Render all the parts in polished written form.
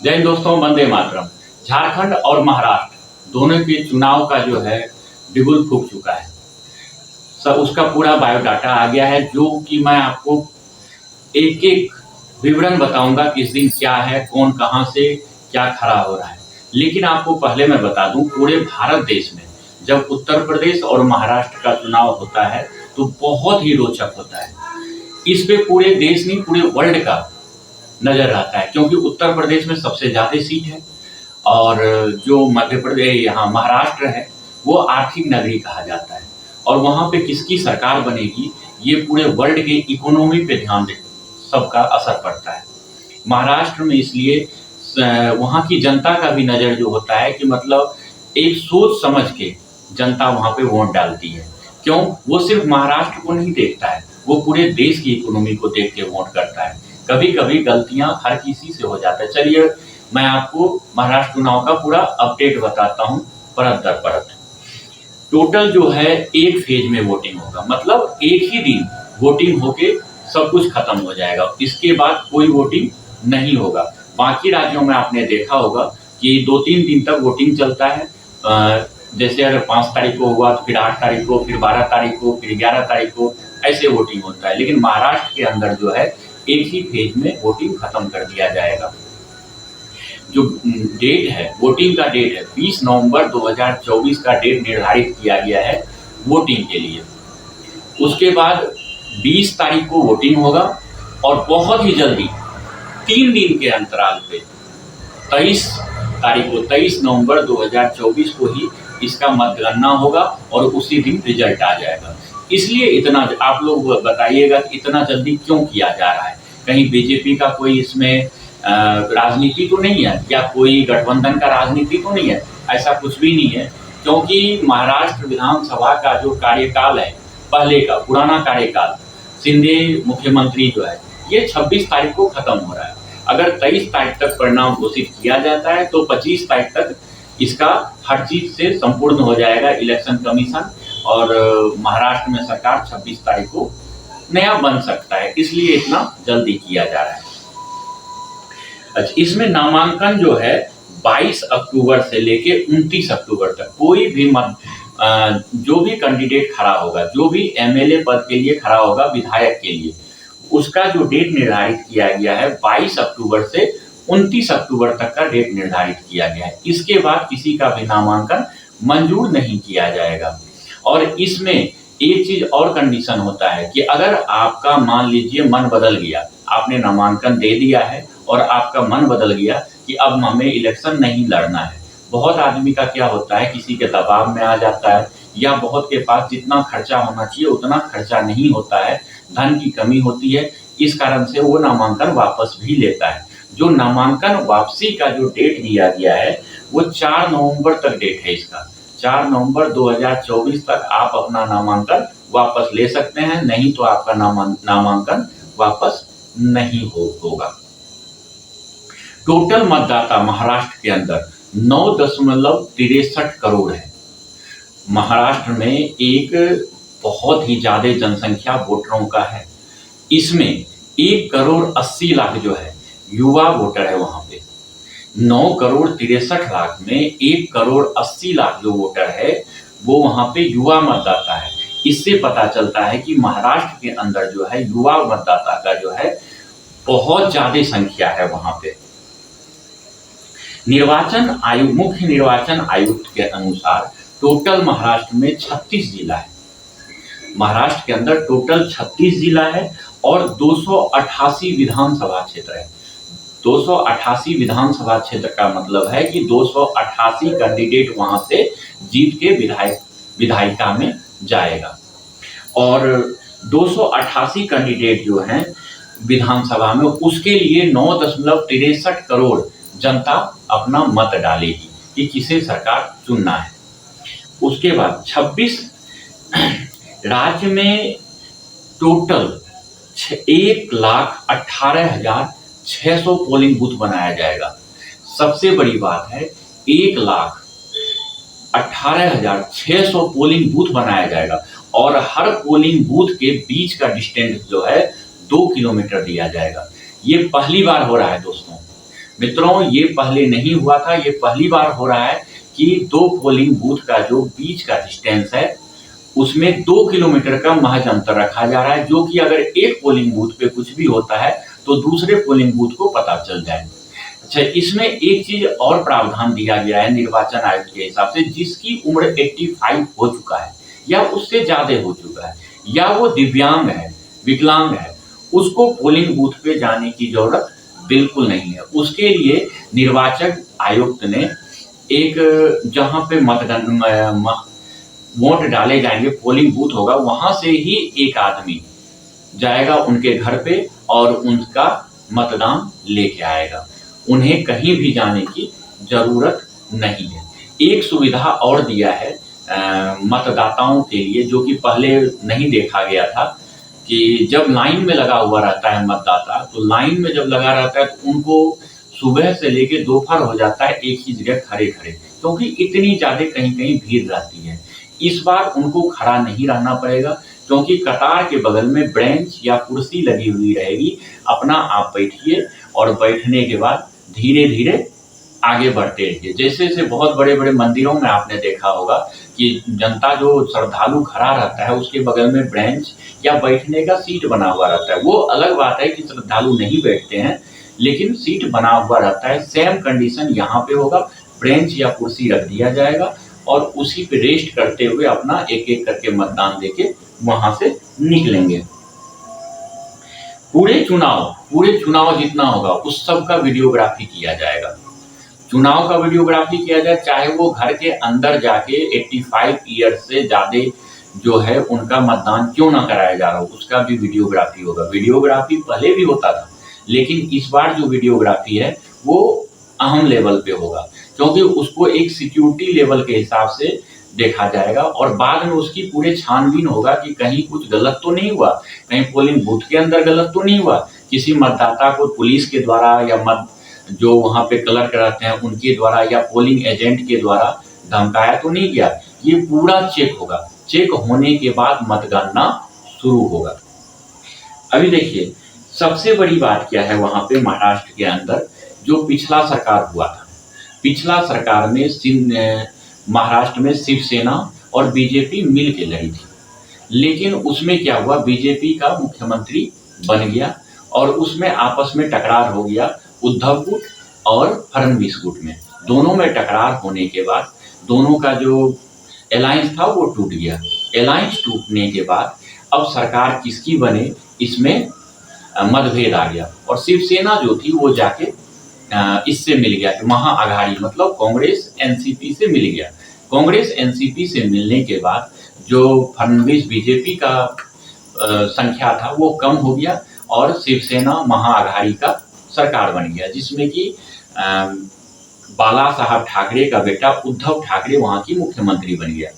जय हिंद दोस्तों, वंदे मातरम। झारखंड और महाराष्ट्र दोनों के चुनाव का जो है बिगुल फूक चुका है। सब उसका पूरा बायोडाटा आ गया है, जो कि मैं आपको एक एक विवरण बताऊंगा किस दिन क्या है, कौन कहां से क्या खड़ा हो रहा है। लेकिन आपको पहले मैं बता दूं, पूरे भारत देश में जब उत्तर प्रदेश और महाराष्ट्र का चुनाव होता है तो बहुत ही रोचक होता है। इस पे पूरे देश नहीं, पूरे वर्ल्ड का नजर आता है, क्योंकि उत्तर प्रदेश में सबसे ज्यादा सीट है और जो मध्य प्रदेश यहाँ महाराष्ट्र है वो आर्थिक नगरी कहा जाता है और वहाँ पे किसकी सरकार बनेगी ये पूरे वर्ल्ड के इकोनॉमी पे ध्यान दे सबका असर पड़ता है। महाराष्ट्र में इसलिए वहाँ की जनता का भी नजर जो होता है कि मतलब एक सोच समझ के जनता वहाँ पे वोट डालती है। क्यों? वो सिर्फ महाराष्ट्र को नहीं देखता है, वो पूरे देश की इकोनॉमी को देख के वोट करता है। कभी कभी गलतियां हर किसी से हो जाता है। चलिए मैं आपको महाराष्ट्र चुनाव का पूरा अपडेट बताता हूं परत दर परत। टोटल जो है एक फेज में वोटिंग होगा, मतलब एक ही दिन वोटिंग होके सब कुछ खत्म हो जाएगा। इसके बाद कोई वोटिंग नहीं होगा। बाकी राज्यों में आपने देखा होगा कि 2-3 दिन तक वोटिंग चलता है। जैसे अगर 5 तारीख को हुआ तो फिर 8 तारीख को, फिर 12 तारीख को, फिर 11 तारीख को, ऐसे वोटिंग होता है। लेकिन महाराष्ट्र के अंदर जो है एक ही फेज में वोटिंग खत्म कर दिया जाएगा। जो डेट है, वोटिंग का डेट है 20 नवंबर 2024 का डेट निर्धारित किया गया है वोटिंग के लिए। उसके बाद 20 तारीख को वोटिंग होगा और बहुत ही जल्दी 3 दिन के अंतराल पे 23 नवंबर 2024 को ही इसका मतगणना होगा और उसी दिन रिजल्ट आ जाएगा। इसलिए इतना आप लोग बताइएगा कि इतना जल्दी क्यों किया जा रहा है? कहीं बीजेपी का कोई इसमें राजनीति तो नहीं है, या कोई गठबंधन का राजनीति तो नहीं है? ऐसा कुछ भी नहीं है, क्योंकि महाराष्ट्र विधानसभा का जो कार्यकाल है, पहले का पुराना कार्यकाल, शिंदे मुख्यमंत्री जो है, ये 26 तारीख को खत्म हो रहा है। अगर 23 तारीख तक परिणाम घोषित किया जाता है तो 25 तारीख तक इसका हर चीज से संपूर्ण हो जाएगा इलेक्शन कमीशन, और महाराष्ट्र में सरकार 26 तारीख को नया बन सकता है। इसलिए इतना जल्दी किया जा रहा है। अच्छा, इसमें नामांकन जो है 22 अक्टूबर से लेके 29 अक्टूबर तक कोई भी जो भी कैंडिडेट खड़ा होगा, जो भी एमएलए पद के लिए खड़ा होगा, विधायक के लिए, उसका जो डेट निर्धारित किया गया है 22 अक्टूबर से 29 अक्टूबर तक का डेट निर्धारित किया गया है। इसके बाद किसी का भी नामांकन मंजूर नहीं किया जाएगा। और इसमें एक चीज और कंडीशन होता है कि अगर आपका मान लीजिए मन बदल गया, आपने नामांकन दे दिया है और आपका मन बदल गया कि अब हमें इलेक्शन नहीं लड़ना है। बहुत आदमी का क्या होता है, किसी के दबाव में आ जाता है, या बहुत के पास जितना खर्चा होना चाहिए उतना खर्चा नहीं होता है, धन की कमी होती है, इस कारण से वो नामांकन वापस भी लेता है। जो नामांकन वापसी का जो डेट दिया गया है वो 4 नवंबर तक डेट है इसका। 4 नवंबर 2024 तक आप अपना नामांकन वापस ले सकते हैं, नहीं तो आपका नामांकन वापस नहीं होगा। टोटल मतदाता महाराष्ट्र के अंदर 9.63 करोड़ है। महाराष्ट्र में एक बहुत ही ज्यादा जनसंख्या वोटरों का है। इसमें 1 करोड़ 80 लाख जो है युवा वोटर है। वहां पे 9 करोड़ 63 लाख में 1 करोड़ 80 लाख जो वोटर है वो वहां पे युवा मतदाता है। इससे पता चलता है कि महाराष्ट्र के अंदर जो है युवा मतदाता का जो है बहुत ज्यादा संख्या है वहां पे। मुख्य निर्वाचन आयुक्त के अनुसार टोटल महाराष्ट्र में 36 जिला है। महाराष्ट्र के अंदर टोटल 36 जिला है और 288 विधानसभा क्षेत्र है। 288 विधानसभा क्षेत्र का मतलब है कि 288 कैंडिडेट वहां से जीत के विधायिका में जाएगा, और 288 कैंडिडेट जो हैं विधानसभा में, उसके लिए 9.63 करोड़ जनता अपना मत डालेगी कि किसे सरकार चुनना है। उसके बाद 26 राज्य में टोटल 1,18,600 पोलिंग बूथ बनाया जाएगा। सबसे बड़ी बात है 1,18,600 पोलिंग बूथ बनाया जाएगा और हर पोलिंग बूथ के बीच का डिस्टेंस जो है 2 किलोमीटर दिया जाएगा। ये पहली बार हो रहा है दोस्तों। मित्रों, ये पहले नहीं हुआ था, ये पहली बार हो रहा है कि 2 पोलिंग बूथ का जो बीच का डिस्टेंस है उसमें 2 किलोमीटर का महज अंतर रखा जा रहा है, जो कि अगर एक पोलिंग बूथ पे कुछ भी होता है तो दूसरे पोलिंग बूथ को पता चल जाए। अच्छा, इसमें एक चीज और प्रावधान दिया गया है निर्वाचन आयोग के हिसाब से, जिसकी उम्र 85 हो चुका है या उससे ज्यादा हो चुका है या वो दिव्यांग है, विकलांग है, उसको पोलिंग बूथ पे जाने की जरूरत बिल्कुल नहीं है। उसके लिए निर्वाचन आयुक्त ने एक जहां पे वोट डाले जाएंगे, पोलिंग बूथ होगा, वहां से ही एक आदमी जाएगा उनके घर पे और उनका मतदान लेके आएगा। उन्हें कहीं भी जाने की जरूरत नहीं है। एक सुविधा और दिया है मतदाताओं के लिए, जो कि पहले नहीं देखा गया था, कि जब लाइन में लगा हुआ रहता है मतदाता, तो लाइन में जब लगा रहता है तो उनको सुबह से लेके दोपहर हो जाता है एक ही जगह खड़े खड़े, क्योंकि इतनी ज्यादा कहीं कहीं भीड़ रहती है। इस बार उनको खड़ा नहीं रहना पड़ेगा, क्योंकि कतार के बगल में बेंच या कुर्सी लगी हुई रहेगी। अपना आप बैठिए और बैठने के बाद धीरे धीरे आगे बढ़ते रहिए। जैसे जैसे बहुत बड़े बड़े मंदिरों में आपने देखा होगा कि जनता जो श्रद्धालु खड़ा रहता है उसके बगल में बेंच या बैठने का सीट बना हुआ रहता है। वो अलग बात है कि श्रद्धालु नहीं बैठते हैं, लेकिन सीट बना हुआ रहता है। सेम कंडीशन यहाँ पे होगा, बेंच या कुर्सी रख दिया जाएगा और उसी पे रेस्ट करते हुए अपना एक एक करके मतदान देके वहां से निकलेंगे। पूरे चुनाव जितना होगा उस सब का वीडियोग्राफी किया जाएगा। चुनाव का वीडियोग्राफी किया जाए, चाहे वो घर के अंदर जाके 85 ईयर से ज्यादा जो है उनका मतदान क्यों ना कराया जा रहा हो, उसका भी वीडियोग्राफी होगा। वीडियोग्राफी पहले भी होता था, लेकिन इस बार जो वीडियोग्राफी है वो अहम लेवल पे होगा, क्योंकि उसको एक सिक्योरिटी लेवल के हिसाब से देखा जाएगा और बाद में उसकी पूरे छानबीन होगा कि कहीं कुछ गलत तो नहीं हुआ, कहीं पोलिंग बूथ के अंदर गलत तो नहीं हुआ, किसी मतदाता को पुलिस के द्वारा या जो वहां पे क्लर्क रहते हैं उनके द्वारा या पोलिंग एजेंट के द्वारा धमकाया तो नहीं गया। ये पूरा चेक होगा। चेक होने के बाद मतगणना शुरू होगा। अभी देखिए, सबसे बड़ी बात क्या है वहां पे महाराष्ट्र के अंदर, जो पिछला सरकार हुआ था, पिछला सरकार में महाराष्ट्र में शिवसेना और बीजेपी मिल के लड़ी थी, लेकिन उसमें क्या हुआ, बीजेपी का मुख्यमंत्री बन गया और उसमें आपस में टकरार हो गया उद्धव गुट और फडणवीस गुट में। दोनों में टकरार होने के बाद दोनों का जो अलायंस था वो टूट गया। अलायंस टूटने के बाद अब सरकार किसकी बने, इसमें मतभेद आ गया और शिवसेना जो थी वो जाके इससे मिल गया, महाअघाड़ी मतलब कांग्रेस एनसीपी से मिल गया। कांग्रेस एनसीपी से मिलने के बाद जो फडणवीस बीजेपी का संख्या था वो कम हो गया और शिवसेना महाअघाड़ी का सरकार बन गया, जिसमें कि बाला साहब ठाकरे का बेटा उद्धव ठाकरे वहां की मुख्यमंत्री बन गया।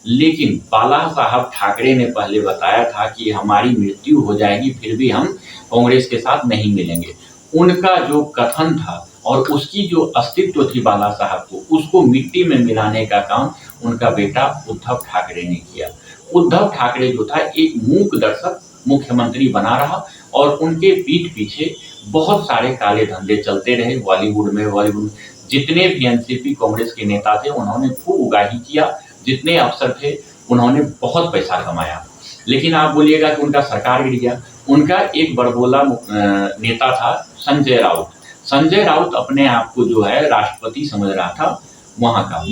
लेकिन बाला साहब ठाकरे ने पहले बताया था कि हमारी मृत्यु हो जाएगी फिर भी हम कांग्रेस के साथ नहीं मिलेंगे। उनका जो कथन था और उसकी जो अस्तित्व थी बाला साहब को, उसको मिट्टी में मिलाने का काम उनका बेटा उद्धव ठाकरे ने किया। उद्धव ठाकरे जो था एक मूक दर्शक मुख्यमंत्री बना रहा और उनके पीठ पीछे बहुत सारे काले धंधे चलते रहे। बॉलीवुड जितने भी एनसीपी कांग्रेस के नेता थे उन्होंने खूब उगाही किया, जितने अफसर थे उन्होंने बहुत पैसा कमाया। लेकिन आप बोलिएगा कि उनका सरकार गिर गया। उनका एक बड़बोला नेता था संजय राउत। संजय राउत अपने आप को जो है राष्ट्रपति समझ रहा था वहां का,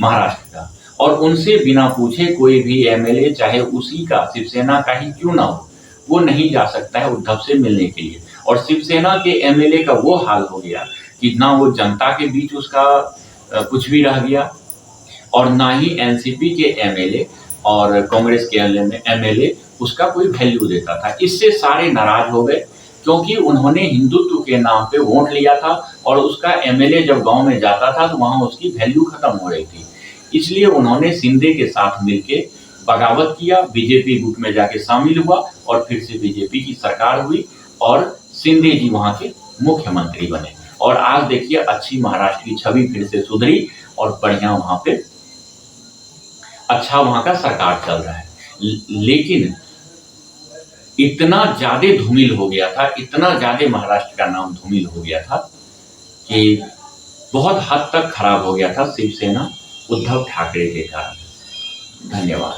महाराष्ट्र का, और उनसे बिना पूछे कोई भी एमएलए चाहे उसी का शिवसेना का ही क्यों ना हो, वो नहीं जा सकता है उद्धव से मिलने के लिए। और शिवसेना के एमएलए का वो हाल हो गया कि ना वो जनता के बीच उसका कुछ भी रह गया और ना ही एनसीपी के एमएलए और कांग्रेस के एमएलए उसका कोई वैल्यू देता था। इससे सारे नाराज हो गए, क्योंकि उन्होंने हिंदुत्व के नाम पे वोट लिया था और उसका एमएलए जब गांव में जाता था तो वहां उसकी वैल्यू खत्म हो रही थी। इसलिए उन्होंने शिंदे के साथ मिलके बगावत किया, बीजेपी गुट में जाके शामिल हुआ और फिर से बीजेपी की सरकार हुई और शिंदे जी वहां के मुख्यमंत्री बने। और आज देखिए अच्छी महाराष्ट्र की छवि फिर से सुधरी और बढ़िया वहां पे अच्छा वहां का सरकार चल रहा है। लेकिन इतना ज्यादा धूमिल हो गया था, इतना ज्यादा महाराष्ट्र का नाम धूमिल हो गया था कि बहुत हद तक खराब हो गया था शिवसेना उद्धव ठाकरे के कारण। धन्यवाद।